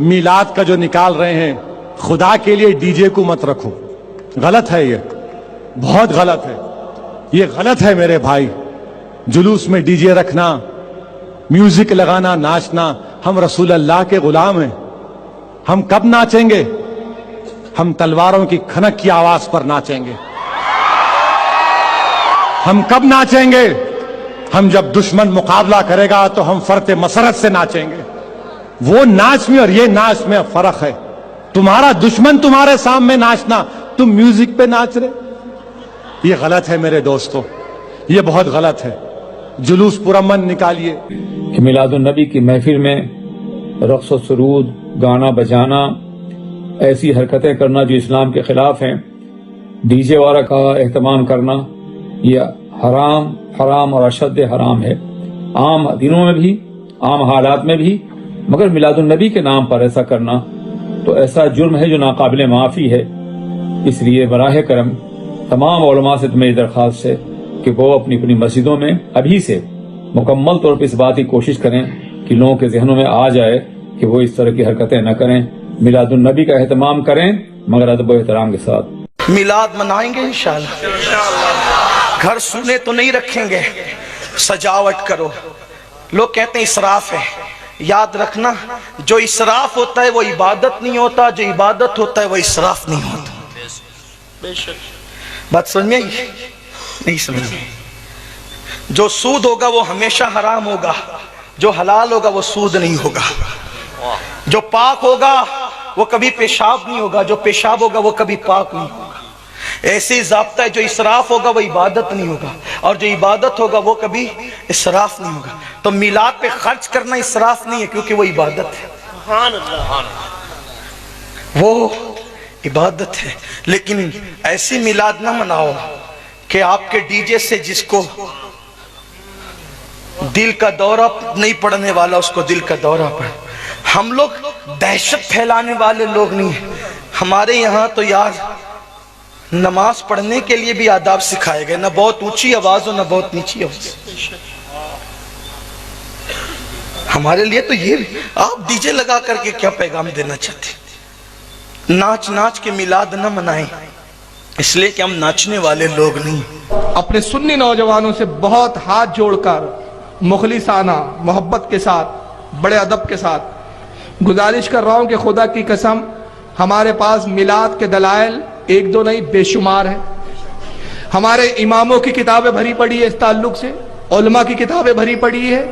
میلاد کا جو نکال رہے ہیں، خدا کے لیے ڈی جے کو مت رکھو، غلط ہے، یہ بہت غلط ہے، یہ غلط ہے میرے بھائی۔ جلوس میں ڈی جے رکھنا، میوزک لگانا، ناچنا، ہم رسول اللہ کے غلام ہیں، ہم کب ناچیں گے؟ ہم تلواروں کی کھنک کی آواز پر ناچیں گے۔ ہم کب ناچیں گے؟ ہم جب دشمن مقابلہ کرے گا تو ہم فرط مسرت سے ناچیں گے۔ وہ ناچ میں اور یہ ناچ میں فرق ہے۔ تمہارا دشمن تمہارے سامنے ناچنا، تم میوزک پہ ناچ رہے، یہ غلط ہے میرے دوستو، یہ بہت غلط ہے۔ جلوس پرامن نکالیے۔ کہ میلاد النبی کی محفل میں رقص و سرود، گانا بجانا، ایسی حرکتیں کرنا جو اسلام کے خلاف ہیں، ڈی جے وغیرہ کا اہتمام کرنا، یہ حرام اور اشد حرام ہے، عام دنوں میں بھی، عام حالات میں بھی، مگر میلاد النبی کے نام پر ایسا کرنا تو ایسا جرم ہے جو ناقابل معافی ہے۔ اس لیے براہ کرم تمام علماء سے میری درخواست ہے کہ وہ اپنی اپنی مسجدوں میں ابھی سے مکمل طور پر اس بات کی کوشش کریں کہ لوگوں کے ذہنوں میں آ جائے کہ وہ اس طرح کی حرکتیں نہ کریں، میلاد النبی کا اہتمام کریں مگر ادب و احترام کے ساتھ۔ میلاد منائیں گے انشاءاللہ، گھر سونے تو نہیں رکھیں گے، سجاوٹ کرو۔ لوگ کہتے ہیں اسراف ہے، یاد رکھنا جو اسراف ہوتا ہے وہ عبادت نہیں ہوتا، جو عبادت ہوتا ہے وہ اسراف نہیں ہوتا۔ بات سمجھ میں آئی؟ نہیں سمجھ میں؟ جو سود ہوگا وہ ہمیشہ حرام ہوگا، جو حلال ہوگا وہ سود نہیں ہوگا۔ جو پاک ہوگا وہ کبھی پیشاب نہیں ہوگا، جو پیشاب ہوگا وہ کبھی پاک نہیں ہوگا۔ ایسی ضابطہ ہے، جو اسراف ہوگا وہ عبادت نہیں ہوگا، اور جو عبادت ہوگا وہ کبھی اسراف نہیں ہوگا۔ تو میلاد پہ خرچ کرنا اسراف نہیں ہے، کیونکہ وہ عبادت ہے، وہ عبادت ہے۔ لیکن ایسی میلاد نہ مناؤ کہ آپ کے ڈی جے سے جس کو دل کا دورہ نہیں پڑنے والا اس کو دل کا دورہ پڑے۔ ہم لوگ دہشت پھیلانے والے لوگ نہیں ہیں۔ ہمارے یہاں تو یار نماز پڑھنے کے لیے بھی آداب سکھائے گئے، نہ بہت اونچی آواز ہو نہ بہت نیچی آواز۔ ہمارے لیے تو یہ آپ ڈی جے لگا کر کے کیا پیغام دینا چاہتے؟ ناچ ناچ کے میلاد نہ منائیں، اس لیے کہ ہم ناچنے والے لوگ نہیں۔ اپنے سنی نوجوانوں سے بہت ہاتھ جوڑ کر مخلصانہ محبت کے ساتھ، بڑے ادب کے ساتھ گزارش کر رہا ہوں کہ خدا کی قسم ہمارے پاس میلاد کے دلائل ایک دو نہیں بے شمار ہیں۔ ہمارے اماموں کی کتابیں بھری پڑی ہے اس تعلق سے، علماء کی کتابیں بھری پڑی ہے،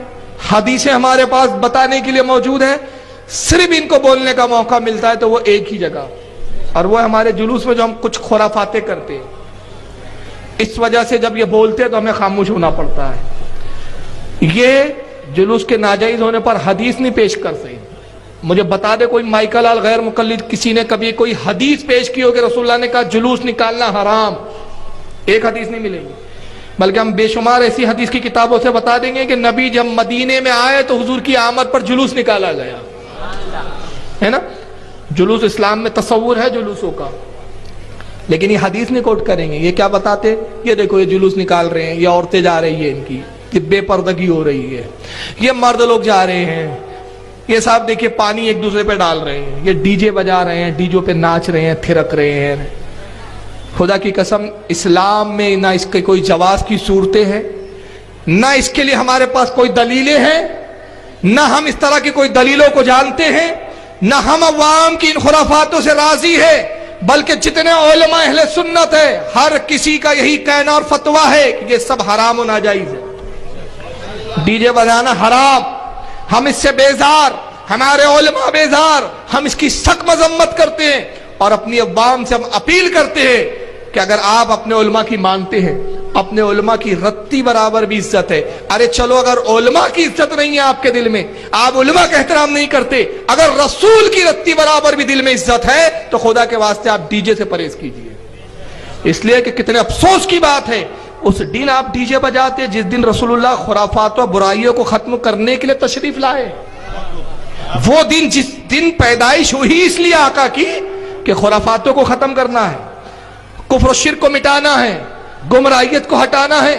حدیثیں ہمارے پاس بتانے کے لیے موجود ہیں۔ صرف ان کو بولنے کا موقع ملتا ہے تو وہ ایک ہی جگہ، اور وہ ہمارے جلوس میں جو ہم کچھ خرافاتیں کرتے ہیں، اس وجہ سے جب یہ بولتے ہیں تو ہمیں خاموش ہونا پڑتا ہے۔ یہ جلوس کے ناجائز ہونے پر حدیث نہیں پیش کر سکتے۔ مجھے بتا دے کوئی مائیکا لال غیر مقلد کسی نے کبھی کوئی حدیث پیش کی ہو کہ رسول اللہ نے کہا جلوس نکالنا حرام؟ ایک حدیث نہیں ملے گی، بلکہ ہم بے شمار ایسی حدیث کی کتابوں سے بتا دیں گے کہ نبی جب مدینے میں آئے تو حضور کی آمد پر جلوس نکالا گیا ہے نا۔ جلوس اسلام میں تصور ہے جلوسوں کا، لیکن یہ حدیث نہیں کوٹ کریں گے۔ یہ کیا بتاتے؟ یہ دیکھو یہ جلوس نکال رہے ہیں، یہ عورتیں جا رہی ہیں، ان کی یہ بے پردگی ہو رہی ہے، یہ مرد لوگ جا رہے ہیں، یہ صاحب دیکھیے پانی ایک دوسرے پہ ڈال رہے ہیں، یہ ڈی جے بجا رہے ہیں، ڈی جے پہ ناچ رہے ہیں، تھرک رہے ہیں۔ خدا کی قسم اسلام میں نہ اس کے کوئی جواز کی صورتیں ہیں، نہ اس کے لیے ہمارے پاس کوئی دلیلیں ہیں، نہ ہم اس طرح کی کوئی دلیلوں کو جانتے ہیں، نہ ہم عوام کی ان خرافاتوں سے راضی ہے، بلکہ جتنے علماء اہل سنت ہے ہر کسی کا یہی کہنا اور فتویٰ ہے کہ یہ سب حرام و ناجائز ہے۔ ڈی جے بجانا حرام، ہم اس سے بیزار، ہمارے علماء بیزار، ہم اس کی سخت مذمت کرتے ہیں، اور اپنی عوام سے ہم اپیل کرتے ہیں کہ اگر آپ اپنے علماء کی مانتے ہیں، اپنے علماء کی رتی برابر بھی عزت ہے۔ ارے چلو اگر علماء کی عزت نہیں ہے آپ کے دل میں، آپ علماء کا احترام نہیں کرتے، اگر رسول کی رتی برابر بھی دل میں عزت ہے تو خدا کے واسطے آپ ڈی جے سے پرہیز کیجئے۔ اس لیے کہ کتنے افسوس کی بات ہے، اس دن آپ ڈی جے بجاتے جس دن رسول اللہ خرافات و برائیوں کو ختم کرنے کے لیے تشریف لائے۔ وہ دن جس دن پیدائش ہوئی اس لیے آقا کی کہ خرافاتوں کو ختم کرنا ہے، کفر و شرک کو مٹانا ہے، گمراہیت کو ہٹانا ہے۔